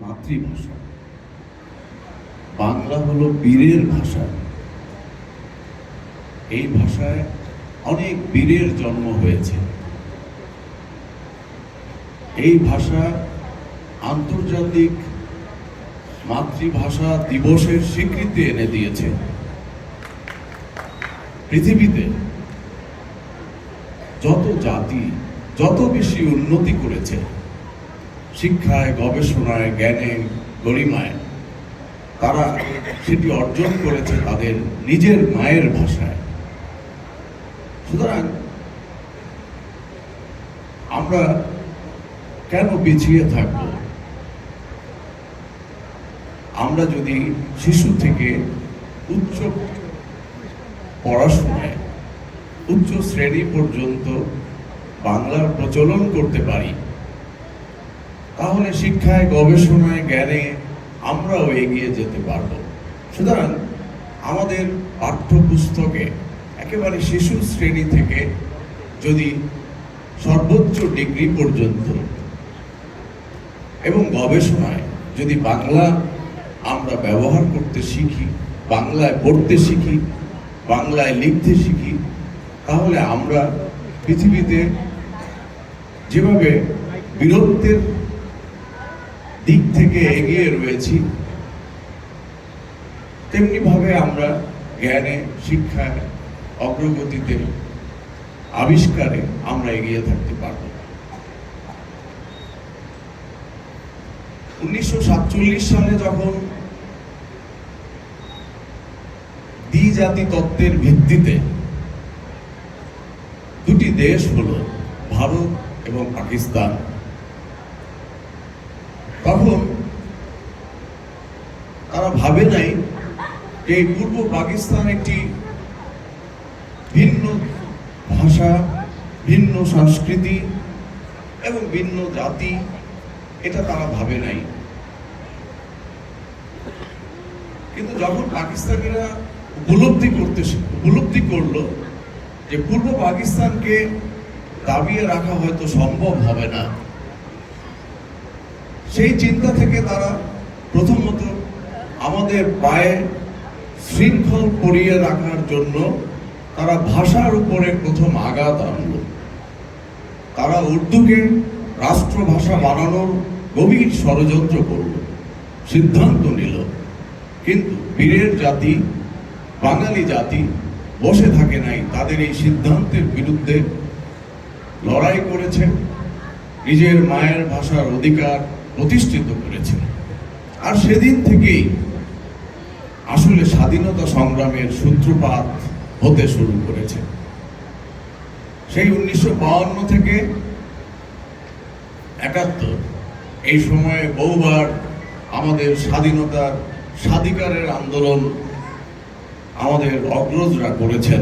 মাতৃভাষা। বাংলা হলো বীরের ভাষা। এই ভাষায় অনেক বীরের জন্ম হয়েছে। এই ভাষা আন্তর্জাতিক মাতৃভাষা দিবসের স্বীকৃতি এনে দিয়েছে। পৃথিবীতে যত জাতি যত বেশি উন্নতি করেছে শিক্ষায়, গবেষণায়, জ্ঞানে, গরিমায়, তারা সেটি অর্জন করেছে তাদের নিজের মায়ের ভাষায়। সুতরাং আমরা কেন পিছিয়ে থাকব? আমরা যদি শিশু থেকে উচ্চ পড়াশোনায়, উচ্চ শ্রেণী পর্যন্ত বাংলার প্রচলন করতে পারি, তাহলে শিক্ষায়, গবেষণায়, জ্ঞানে আমরাও এগিয়ে যেতে পারব। সুতরাং আমাদের পাঠ্যপুস্তকে একেবারে শিশু শ্রেণী থেকে যদি সর্বোচ্চ ডিগ্রি পর্যন্ত এবং গবেষণায় যদি বাংলা আমরা ব্যবহার করতে শিখি, বাংলায় পড়তে শিখি, বাংলায় লিখতে শিখি, তাহলে আমরা পৃথিবীতে যেভাবে বীরত্বের দিক থেকে এগিয়ে রয়েছি, তেমনিভাবে আমরা জ্ঞানে, শিক্ষায়, অগ্রগতিতে, আবিষ্কারে আমরা এগিয়ে থাকতে পারব। 1947 সালে যখন দ্বিজাতি তত্ত্বের ভিত্তিতে দুটি দেশ হলো ভারত এবং পাকিস্তান, তখন তারা ভাবে নাই যে পূর্ব পাকিস্তান একটি ভিন্ন ভাষা, ভিন্ন সংস্কৃতি এবং ভিন্ন জাতি, এটা তারা ভাবে নাই। কিন্তু যখন পাকিস্তানিরা উপলব্ধি করলো যে পূর্ব পাকিস্তানকে দাবিয়ে রাখা হয়তো সম্ভব হবে না, সেই চিন্তা থেকে তারা প্রথমত আমাদের পায়ে শৃঙ্খল পরিয়ে রাখার জন্য তারা ভাষার উপরে প্রথম আঘাত আনল। তারা উর্দুকে রাষ্ট্রভাষা বানানোর গভীর ষড়যন্ত্র করল, সিদ্ধান্ত নিল। কিন্তু বীরের জাতি, বাঙালি জাতি বসে থাকে নাই, তাদের এই সিদ্ধান্তের বিরুদ্ধে লড়াই করেছে, নিজের মায়ের ভাষার অধিকার প্রতিষ্ঠিত করেছে। আর সেদিন থেকেই আসলে স্বাধীনতা সংগ্রামের সূত্রপাত হতে শুরু করেছে। সেই 1952 থেকে 71 এই সময়ে বহুবার আমাদের স্বাধীনতার স্বাধিকারের আন্দোলন আমাদের অগ্রজরা করেছেন।